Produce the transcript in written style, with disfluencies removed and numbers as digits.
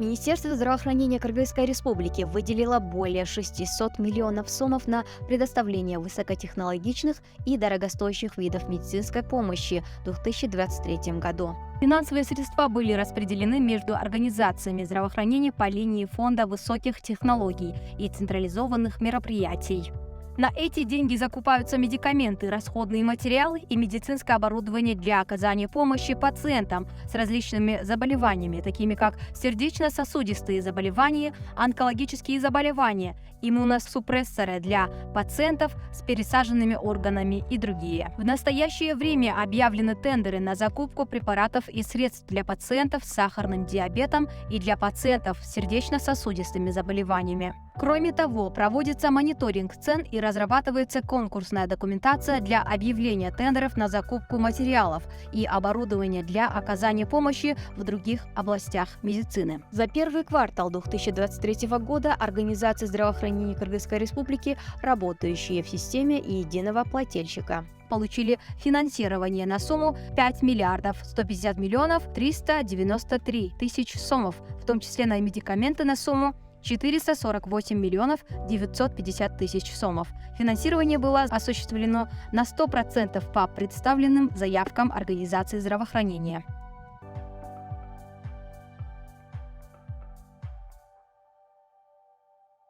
Министерство здравоохранения Кыргызской Республики выделило более 600 миллионов сомов на предоставление высокотехнологичных и дорогостоящих видов медицинской помощи в 2023 году. Финансовые средства были распределены между организациями здравоохранения по линии Фонда высоких технологий и централизованных мероприятий. На эти деньги закупаются медикаменты, расходные материалы и медицинское оборудование для оказания помощи пациентам с различными заболеваниями, такими как сердечно-сосудистые заболевания, онкологические заболевания, иммуносупрессоры для пациентов с пересаженными органами и другие. В настоящее время объявлены тендеры на закупку препаратов и средств для пациентов с сахарным диабетом и для пациентов с сердечно-сосудистыми заболеваниями. Кроме того, проводится мониторинг цен и разрабатывается конкурсная документация для объявления тендеров на закупку материалов и оборудования для оказания помощи в других областях медицины. За первый квартал 2023 года организации здравоохранения Кыргызской Республики, работающие в системе единого плательщика, получили финансирование на сумму 5 миллиардов 150 миллионов 393 тысяч сомов, в том числе на медикаменты на сумму 448 миллионов 950 тысяч сомов. Финансирование было осуществлено на 100% по представленным заявкам организации здравоохранения.